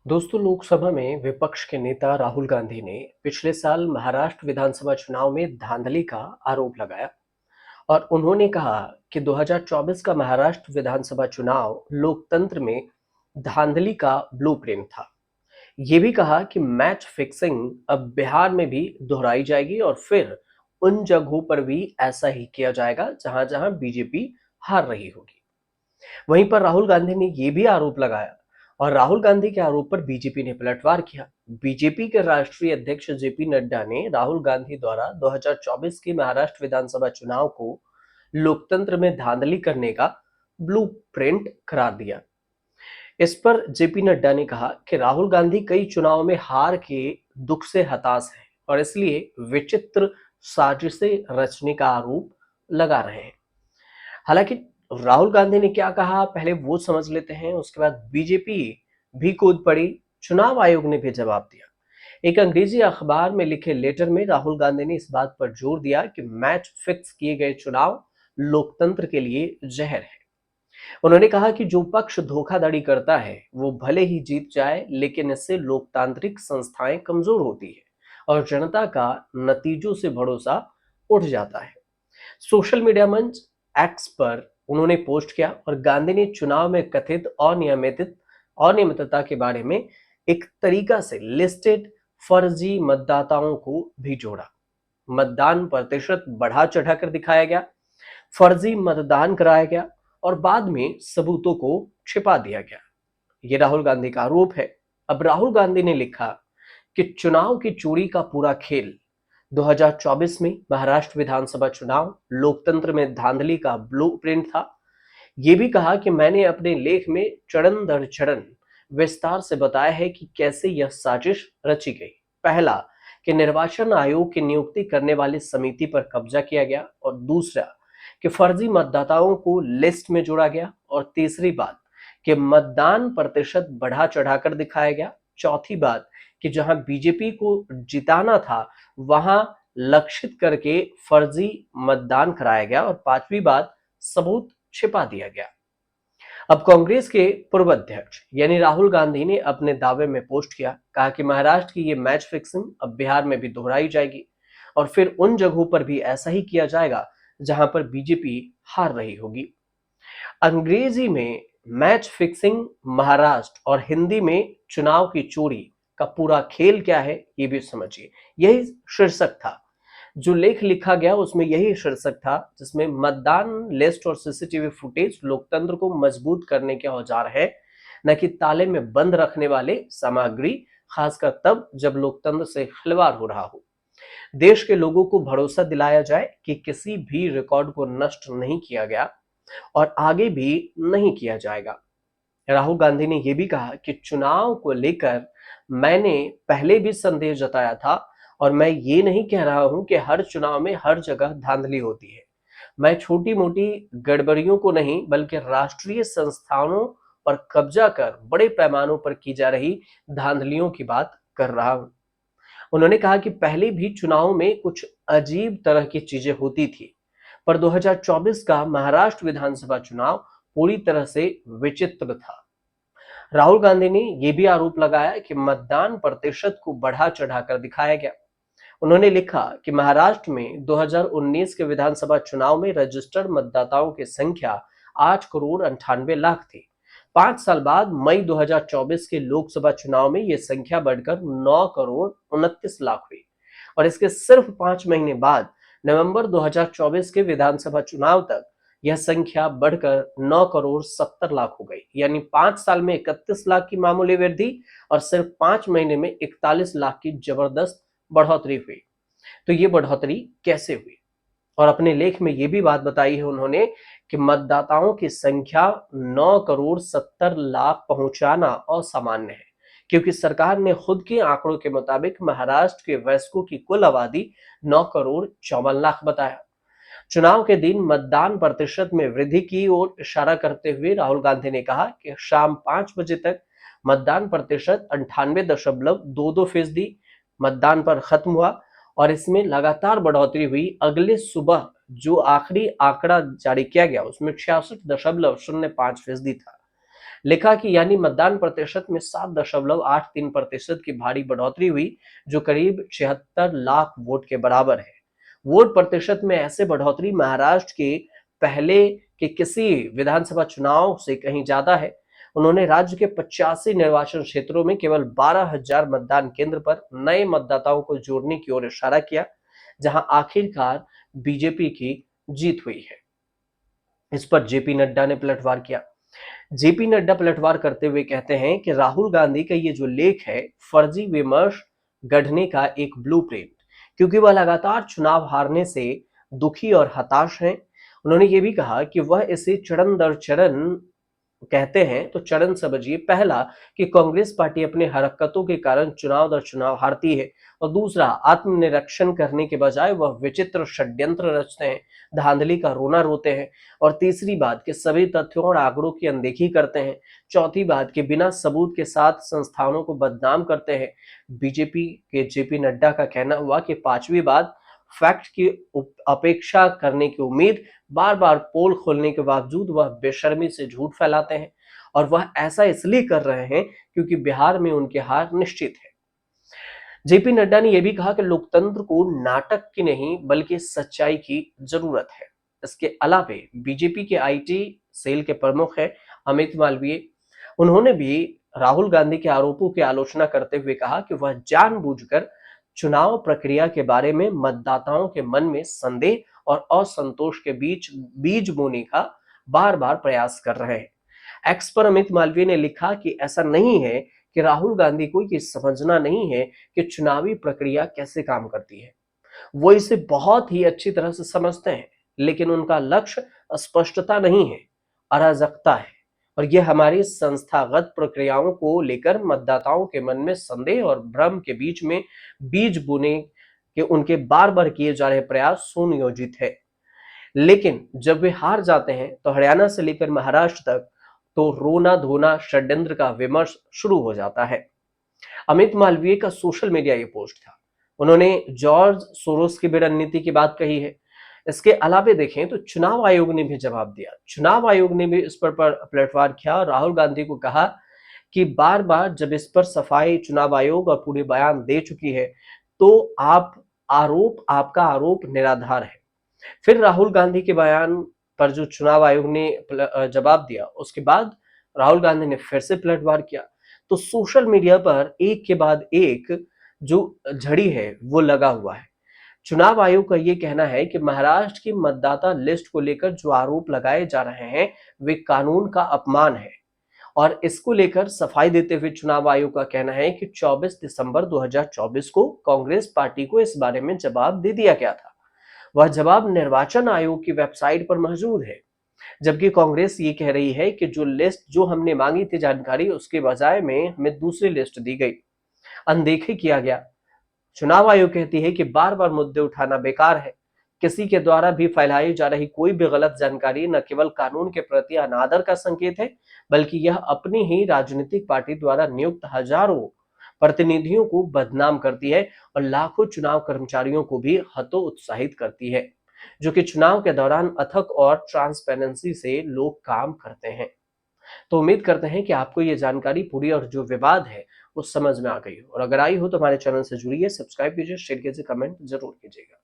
दोस्तों, लोकसभा में विपक्ष के नेता राहुल गांधी ने पिछले साल महाराष्ट्र विधानसभा चुनाव में धांधली का आरोप लगाया और उन्होंने कहा कि 2024 का महाराष्ट्र विधानसभा चुनाव लोकतंत्र में धांधली का ब्लूप्रिंट था। ये भी कहा कि मैच फिक्सिंग अब बिहार में भी दोहराई जाएगी और फिर उन जगहों पर भी ऐसा ही किया जाएगा जहां जहां बीजेपी हार रही होगी। वहीं पर राहुल गांधी ने ये भी आरोप लगाया और राहुल गांधी के आरोप पर बीजेपी ने पलटवार किया। बीजेपी के राष्ट्रीय अध्यक्ष जेपी नड्डा ने राहुल गांधी द्वारा 2024 के महाराष्ट्र विधानसभा चुनाव को लोकतंत्र में धांधली करने का ब्लूप्रिंट करार दिया। इस पर जेपी नड्डा ने कहा कि राहुल गांधी कई चुनावों में हार के दुख से हताश हैं और इसलिए विचित्र साजिशें रचने का आरोप लगा रहे हैं। हालांकि राहुल गांधी ने क्या कहा पहले वो समझ लेते हैं, उसके बाद बीजेपी भी कूद पड़ी। चुनाव आयोग ने भी जवाब दिया। एक अंग्रेजी अखबार में लिखे लेटर में राहुल गांधी ने इस बात पर जोर दिया कि मैच फिक्स किए गए चुनाव लोकतंत्र के लिए जहर है। उन्होंने कहा कि जो पक्ष धोखाधड़ी करता है वो भले ही जीत जाए, लेकिन इससे लोकतांत्रिक संस्थाएं कमजोर होती है और जनता का नतीजों से भरोसा उठ जाता है। सोशल मीडिया मंच एक्स पर उन्होंने पोस्ट किया और गांधी ने चुनाव में कथित अनियमितता के बारे में एक तरीका से लिस्टेड फर्जी मतदाताओं को भी जोड़ा। मतदान प्रतिशत बढ़ा चढ़ाकर दिखाया गया, फर्जी मतदान कराया गया और बाद में सबूतों को छिपा दिया गया। ये राहुल गांधी का आरोप है। अब राहुल गांधी ने लिखा कि चुनाव की चोरी का पूरा खेल 2024 में महाराष्ट्र विधानसभा चुनाव लोकतंत्र में धांधली का ब्लूप्रिंट था। ये भी कहा कि मैंने अपने लेख में चरण दर चरण विस्तार से बताया है कि कैसे यह साजिश रची गई। पहला, कि निर्वाचन आयोग की नियुक्ति करने वाली समिति पर कब्जा किया गया और दूसरा, कि फर्जी मतदाताओं को लिस्ट में जोड़ा गया और तीसरी बात, कि मतदान प्रतिशत बढ़ा चढ़ाकर दिखाया गया। चौथी बात, कि जहां बीजेपी को जिताना था वहां लक्षित करके फर्जी मतदान कराया गया और पांचवी बात, सबूत छिपा दिया गया। अब कांग्रेस के पूर्व अध्यक्ष यानी राहुल गांधी ने अपने दावे में पोस्ट किया, कहा कि महाराष्ट्र की ये मैच फिक्सिंग अब बिहार में भी दोहराई जाएगी और फिर उन जगहों पर भी ऐसा ही किया जाएगा जहां पर बीजेपी हार रही होगी। अंग्रेजी में मैच फिक्सिंग महाराष्ट्र और हिंदी में चुनाव की चोरी का पूरा खेल क्या है ये भी समझिए। यही शीर्षक था। जो लेख लिखा गया उसमें यही शीर्षक था, जिसमें मतदान लिस्ट और सीसीटीवी फुटेज लोकतंत्र को मजबूत करने के औजार है, न कि ताले में बंद रखने वाले सामग्री, खासकर तब जब लोकतंत्र से खिलवाड़ हो रहा हो। देश के लोगों को भरोसा दिलाया जाए कि किसी भी रिकॉर्ड को नष्ट नहीं किया गया और आगे भी नहीं किया जाएगा। राहुल गांधी ने यह भी कहा कि चुनाव को लेकर मैंने पहले भी संदेह जताया था और मैं ये नहीं कह रहा हूं कि हर चुनाव में हर जगह धांधली होती है। मैं छोटी मोटी गड़बड़ियों को नहीं बल्कि राष्ट्रीय संस्थानों पर कब्जा कर बड़े पैमानों पर की जा रही धांधलियों की बात कर रहा हूं। उन्होंने कहा कि पहले भी चुनाव में कुछ अजीब तरह की चीजें होती थी, पर 2024 का महाराष्ट्र विधानसभा चुनाव पूरी तरह से विचित्र था। राहुल गांधी ने यह भी आरोप लगाया कि मतदान प्रतिशत को बढ़ा चढ़ाकर दिखाया गया। उन्होंने लिखा कि महाराष्ट्र में 2019 के विधानसभा चुनाव में रजिस्टर्ड मतदाताओं की संख्या 8 करोड़ 98 लाख थी। 5 साल बाद मई 2024 के लोकसभा चुनाव में यह संख्या बढ़कर 9 करोड़ 29 लाख हुई और इसके सिर्फ 5 महीने बाद नवंबर 2024 के विधानसभा चुनाव तक यह संख्या बढ़कर 9 करोड़ 70 लाख हो गई। यानी 5 साल में 31 लाख की मामूली वृद्धि और सिर्फ 5 महीने में 41 लाख की जबरदस्त बढ़ोतरी हुई। तो ये बढ़ोतरी कैसे हुई? और अपने लेख में ये भी बात बताई है उन्होंने कि मतदाताओं की संख्या 9 करोड़ 70 लाख पहुंचाना असामान्य है, क्योंकि सरकार ने खुद के आंकड़ों के मुताबिक महाराष्ट्र के वयस्कों की कुल आबादी 9 करोड़ 54 लाख बताया। चुनाव के दिन मतदान प्रतिशत में वृद्धि की ओर इशारा करते हुए राहुल गांधी ने कहा कि शाम 5 बजे तक मतदान प्रतिशत 98.22% मतदान पर खत्म हुआ और इसमें लगातार बढ़ोतरी हुई। अगले सुबह जो आखिरी आंकड़ा जारी किया गया उसमें 66.05% था। लिखा कि यानी मतदान प्रतिशत में 7.83% की भारी बढ़ोतरी हुई, जो करीब 76 लाख वोट के बराबर है। वोट प्रतिशत में ऐसे बढ़ोतरी महाराष्ट्र के पहले के किसी विधानसभा चुनाव से कहीं ज्यादा है। उन्होंने राज्य के 85 निर्वाचन क्षेत्रों में केवल 12,000 मतदान केंद्र पर नए मतदाताओं को जोड़ने की ओर इशारा किया, जहां आखिरकार बीजेपी की जीत हुई है। इस पर जेपी नड्डा ने पलटवार किया। जेपी नड्डा पलटवार करते हुए कहते हैं कि राहुल गांधी का ये जो लेख है, फर्जी विमर्श गढ़ने का एक ब्लूप्रिंट, क्योंकि वह लगातार चुनाव हारने से दुखी और हताश हैं। उन्होंने ये भी कहा कि वह इसे चरण दर चरण कहते हैं, तो चरण समझिए, पहला कि कांग्रेस पार्टी अपने हरकतों के कारण चुनाव दर चुनाव हारती है, और दूसरा, आत्मनिरीक्षण करने के बजाय वह विचित्र षड्यंत्र रचते हैं, धांधली का रोना रोते हैं, और तीसरी बात कि सभी तथ्यों और आंकड़ों की अनदेखी करते हैं, चौथी बात कि बिना सबूत के साथ संस्थानों को बदनाम करते हैं। बीजेपी के जेपी नड्डा का कहना हुआ कि पांचवी बात, फैक्ट की अपेक्षा करने की उम्मीद, बार बार पोल खोलने के बावजूद वह बेशर्मी से झूठ फैलाते हैं, और वह ऐसा इसलिए कर रहे हैं क्योंकि बिहार में उनकी हार निश्चित है। जेपी नड्डा ने यह भी कहा कि लोकतंत्र को नाटक की नहीं बल्कि सच्चाई की जरूरत है। इसके अलावे बीजेपी के आईटी सेल के प्रमुख हैं अमित मालवीय। उन्होंने भी राहुल गांधी के आरोपों की आलोचना करते हुए कहा कि वह जानबूझकर चुनाव प्रक्रिया के बारे में मतदाताओं के मन में संदेह और असंतोष के बीच बीज बोने का बार बार प्रयास कर रहे हैं। एक्स पर अमित मालवीय ने लिखा कि ऐसा नहीं है कि राहुल गांधी को ये समझना नहीं है कि चुनावी प्रक्रिया कैसे काम करती है। वो इसे बहुत ही अच्छी तरह से समझते हैं, लेकिन उनका लक्ष्य स्पष्टता नहीं है, अराजकता है, और यह हमारी संस्थागत प्रक्रियाओं को लेकर मतदाताओं के मन में संदेह और भ्रम के बीच में बीज बोने के उनके बार बार किए जा रहे प्रयास सुनियोजित है। लेकिन जब वे हार जाते हैं तो हरियाणा से लेकर महाराष्ट्र तक तो रोना धोना षड्यंत्र का विमर्श शुरू हो जाता है। अमित मालवीय का सोशल मीडिया ये पोस्ट था। उन्होंने जॉर्ज सोरोस की भी रणनीति की बात कही है। इसके अलावे देखें तो चुनाव आयोग ने भी जवाब दिया। चुनाव आयोग ने भी इस पर पलटवार किया और राहुल गांधी को कहा कि बार बार जब इस पर सफाई चुनाव आयोग और पूरे बयान दे चुकी है, तो आपका आरोप निराधार है। फिर राहुल गांधी के बयान पर जो चुनाव आयोग ने जवाब दिया, उसके बाद राहुल गांधी ने फिर से पलटवार किया। तो सोशल मीडिया पर एक के बाद एक जो झड़ी है वो लगा हुआ है। चुनाव आयोग का ये कहना है कि महाराष्ट्र की मतदाता लिस्ट को लेकर जो आरोप लगाए जा रहे हैं वे कानून का अपमान है, और इसको लेकर सफाई देते हुए चुनाव आयोग का कहना है कि 24 दिसंबर 2024 को कांग्रेस पार्टी को इस बारे में जवाब दे दिया गया था। वह जवाब निर्वाचन आयोग की वेबसाइट पर मौजूद है। जबकि कांग्रेस ये कह रही है कि जो लिस्ट जो हमने मांगी थी जानकारी, उसके बजाय में हमें दूसरी लिस्ट दी गई, अनदेखी किया गया। चुनाव आयोग कहती है कि बार बार मुद्दे उठाना बेकार है। किसी के द्वारा भी फैलाई जा रही कोई भी गलत जानकारी न केवल कानून के प्रति अनादर का संकेत है, बल्कि यह अपनी ही राजनीतिक पार्टी द्वारा नियुक्त हजारों प्रतिनिधियों को बदनाम करती है और लाखों चुनाव कर्मचारियों को भी हतोत्साहित करती है, जो कि चुनाव के दौरान अथक और ट्रांसपेरेंसी से लोग काम करते हैं। तो उम्मीद करते हैं कि आपको ये जानकारी पूरी और जो विवाद है वो समझ में आ गई हो, और अगर आई हो तो हमारे चैनल से जुड़िए, सब्सक्राइब कीजिए, शेयर कीजिए, कमेंट जरूर कीजिएगा।